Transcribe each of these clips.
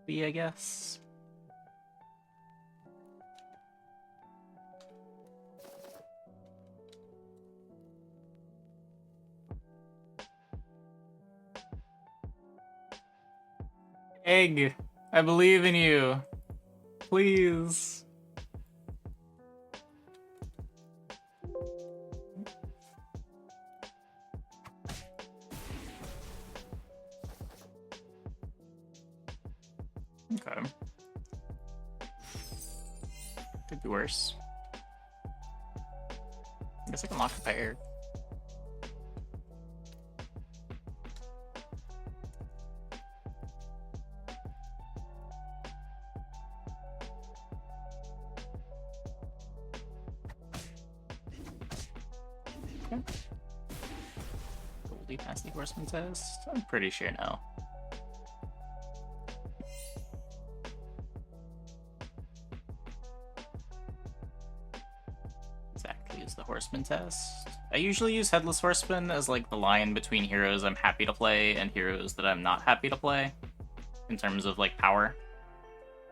be, I guess. Egg, I believe in you. Please. Okay. Could be worse. I guess I can lock the fire. Okay. Goldie pass the horseman test? I'm pretty sure no. Exactly is the horseman test. I usually use headless horseman as like the line between heroes I'm happy to play and heroes that I'm not happy to play in terms of like power.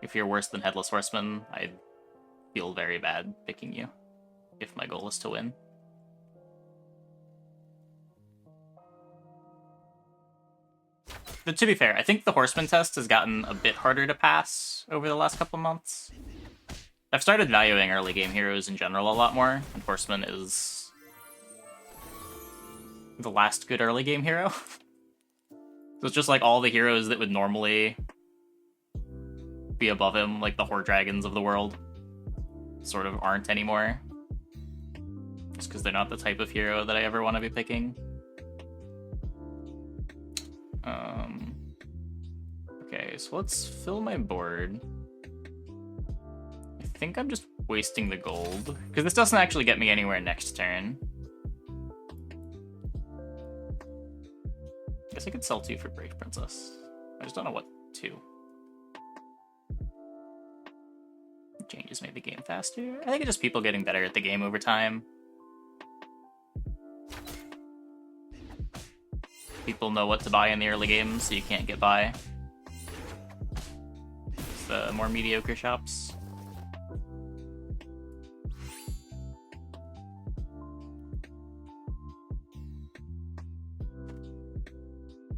If you're worse than headless horseman, I'd feel very bad picking you if my goal is to win. But to be fair, I think the horseman test has gotten a bit harder to pass over the last couple months. I've started valuing early game heroes in general a lot more, and horseman is the last good early game hero. So it's just like all the heroes that would normally be above him, like the Horde Dragons of the world, sort of aren't anymore. Just because they're not the type of hero that I ever want to be picking. Okay, so let's fill my board. I think I'm just wasting the gold, because this doesn't actually get me anywhere next turn. Guess I could sell 2 for Brave Princess. I just don't know what to. Changes made the game faster. I think it's just people getting better at the game over time. People know what to buy in the early game, so you can't get by. It's the more mediocre shops.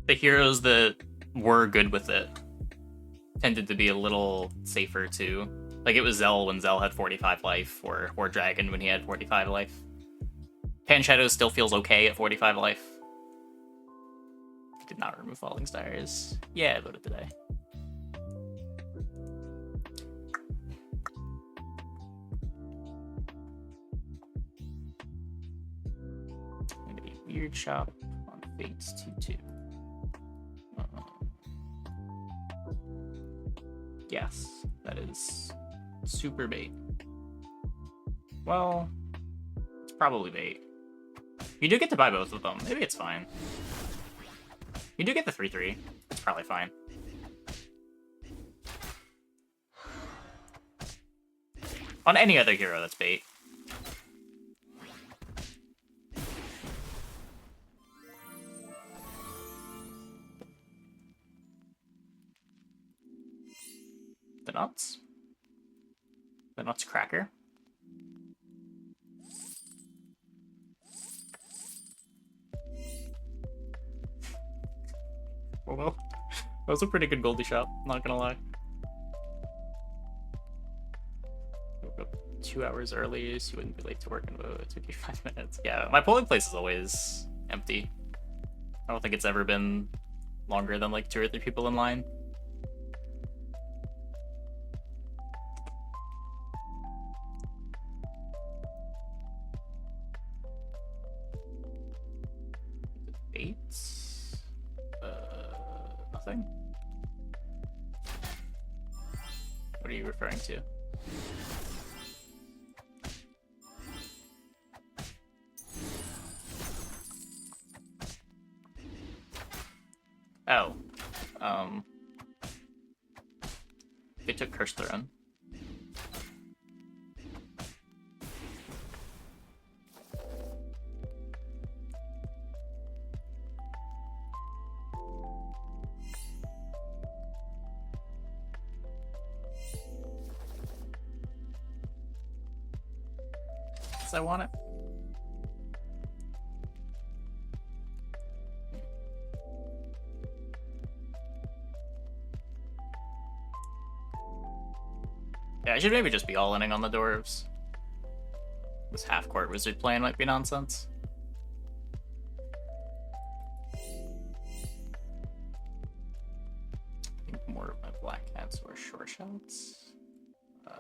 The heroes that were good with it tended to be a little safer too. Like it was Zell when Zell had 45 life, or Dragon when he had 45 life. Pan Shadow still feels okay at 45 life. Did not remove Falling Stars. Yeah, I voted today. Gonna be Weird Shop on Fates 2-2. Yes, that is super bait. Well, it's probably bait. You do get to buy both of them. Maybe it's fine. You do get the 3-3. It's probably fine. On any other hero, that's bait. The nuts. The nuts cracker. Well, that was a pretty good Goldie shop, not gonna lie. Woke up 2 hours early, so you wouldn't be late to work and vote. It took you 5 minutes. Yeah, my polling place is always empty. I don't think it's ever been longer than like 2 or 3 people in line. Baits? Nothing? What are you referring to? Oh. They took Curse Throne. because I want it. Yeah, I should maybe just be all-inning on the dwarves. This half-court wizard plan might be nonsense. I think more of my black cats or short shots.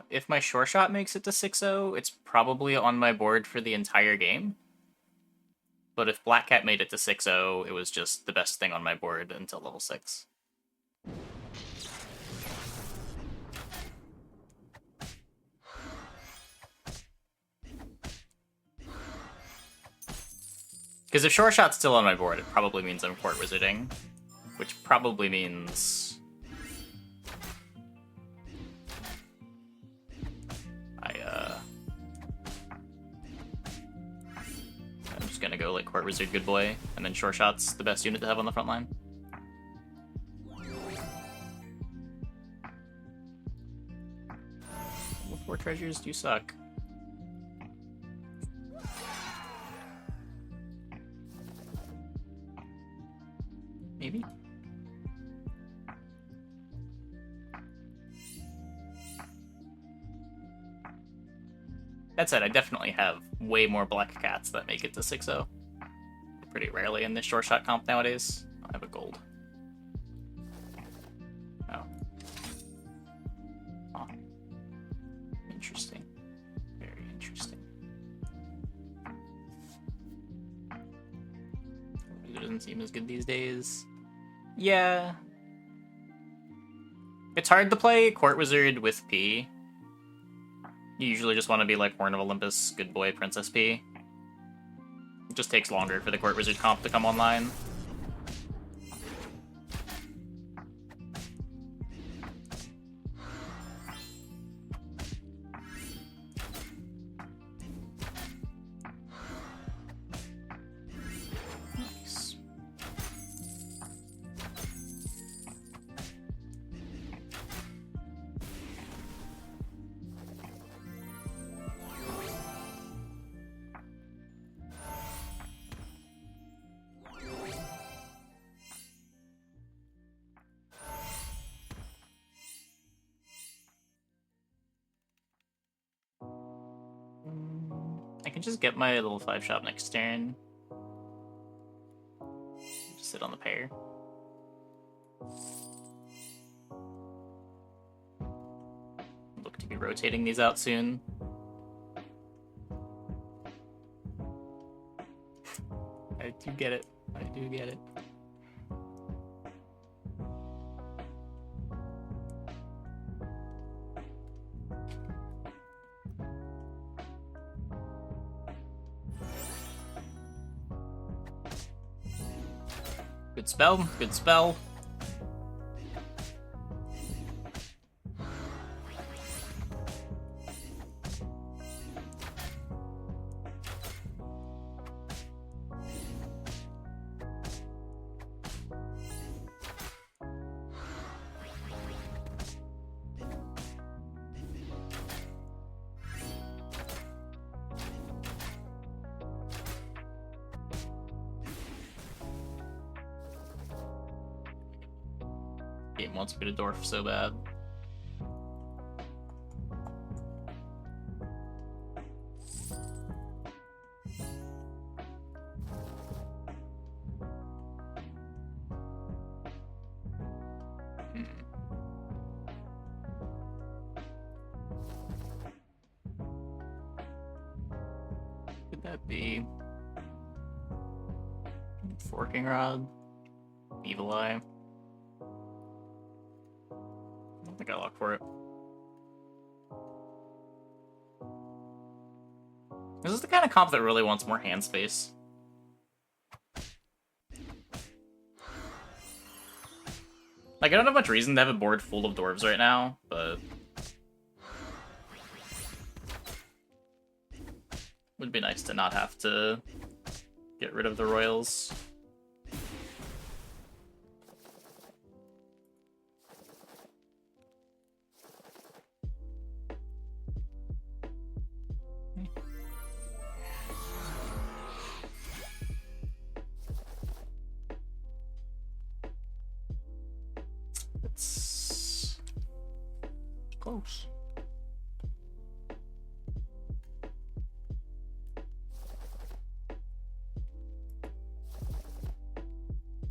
If my short shot makes it to 6-0, it's probably on my board for the entire game. But if black cat made it to 6-0, it was just the best thing on my board until level 6. Because if short shot's still on my board, it probably means I'm court wizarding, which probably means I'm just gonna go like court wizard good boy, and then short shot's the best unit to have on the front line. What 4 treasures do suck? Maybe? That said, I definitely have way more black cats that make it to 6-0. Pretty rarely in this short shot comp nowadays. I have a gold. Oh. Huh. Interesting. Very interesting. It doesn't seem as good these days. Yeah. It's hard to play Court Wizard with P. You usually just want to be like Horn of Olympus, Good Boy, Princess P. It just takes longer for the Court Wizard comp to come online. Nice. I can just get my little 5-shot next turn. Just sit on the pair. Look to be rotating these out soon. I do get it. I do get it. Good spell, good spell. Game wants me to dwarf so bad. Could that be Forking Rod? Evil Eye? I don't think I lock for it. This is the kind of comp that really wants more hand space. Like, I don't have much reason to have a board full of dwarves right now, but it would be nice to not have to get rid of the royals. It's close.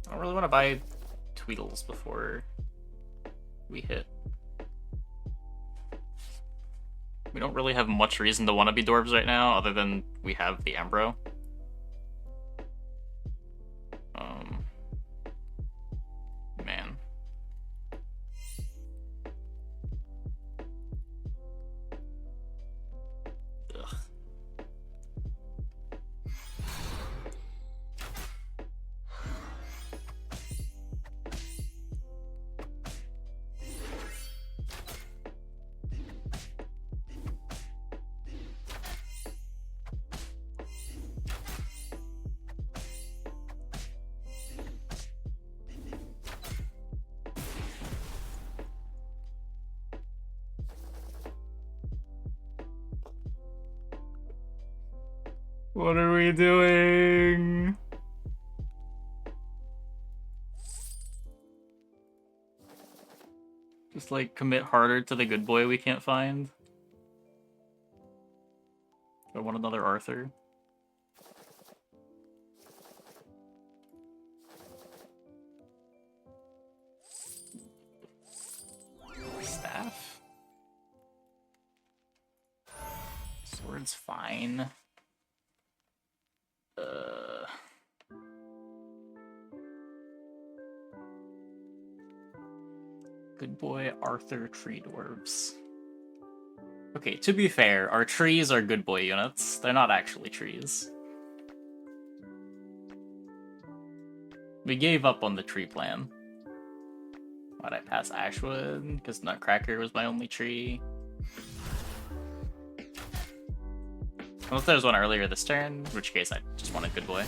I don't really want to buy Tweedles before we hit. We don't really have much reason to want to be dwarves right now, other than we have the Ambro. Man. Ugh. What are we doing? Just like commit harder to the good boy we can't find. I want another Arthur. Staff? Sword's fine. Good boy Arthur tree dwarves. Okay, to be fair, our trees are good boy units. They're not actually trees. We gave up on the tree plan. Why'd I pass Ashwood? Because Nutcracker was my only tree. Unless there was one earlier this turn, in which case I just wanted good boy.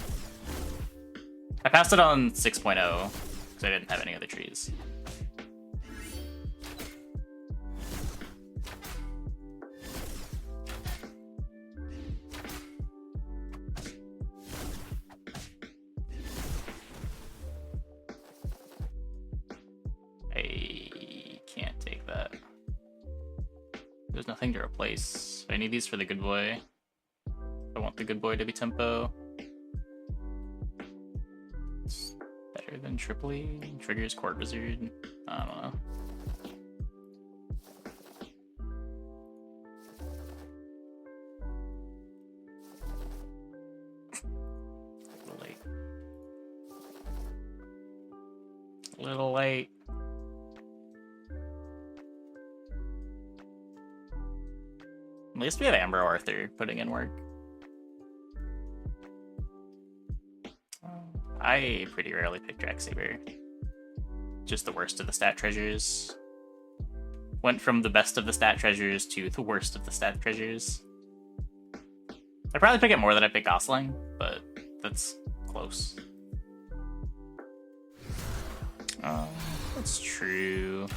I passed it on 6.0 because I didn't have any other trees. I can't take that. There's nothing to replace. I need these for the good boy. I want the good boy to be tempo. It's better than Tripoli. Triggers Court Wizard. I don't know. A little late. A little late. At least we have Amber Arthur putting in work. I pretty rarely pick Draxaber. Just the worst of the stat treasures. Went from the best of the stat treasures to the worst of the stat treasures. I probably pick it more than I pick Gosling, but that's close. That's true.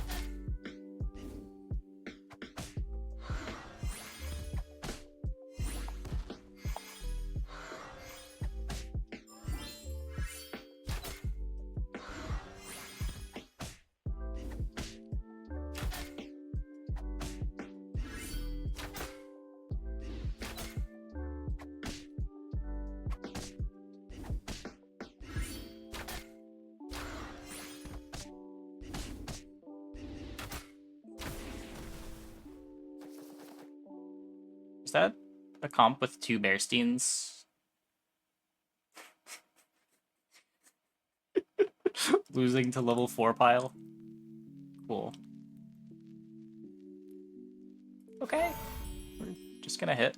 Is that a comp with 2 Bearsteins? Losing to level 4 pile? Cool. Okay. We're just gonna hit.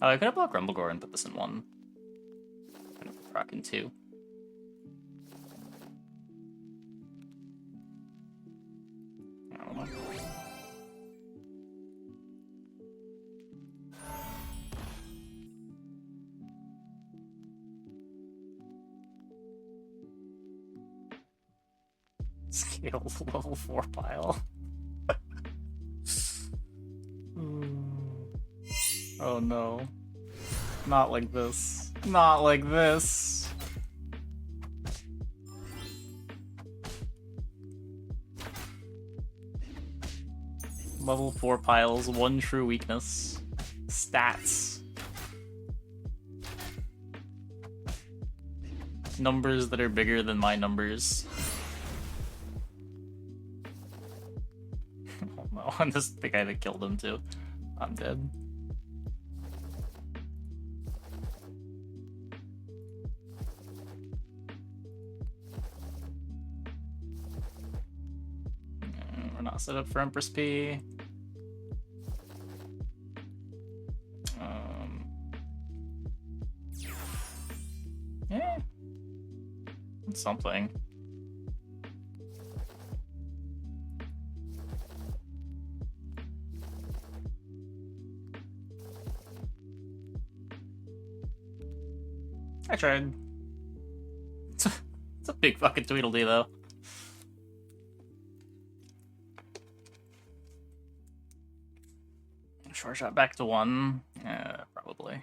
Oh, I could have blocked Rumblegore and put this in 1. Could have proc in 2. I don't know. Scale level 4 pile. Oh no. Not like this. Not like this. Level 4 piles, 1 true weakness. Stats. Numbers that are bigger than my numbers. Oh no, and this is the guy that killed him too. I'm dead. We're not set up for Empress P. Yeah. It's something. I tried. It's a big fucking Tweedledee, though. Short shot back to 1. Yeah, probably.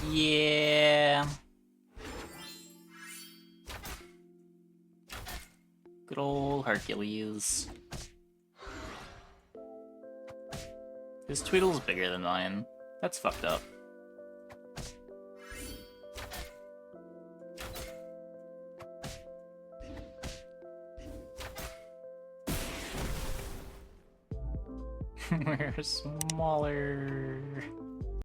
Yeah. Good old Hercules. His Tweedle's bigger than mine. That's fucked up. We're smaller.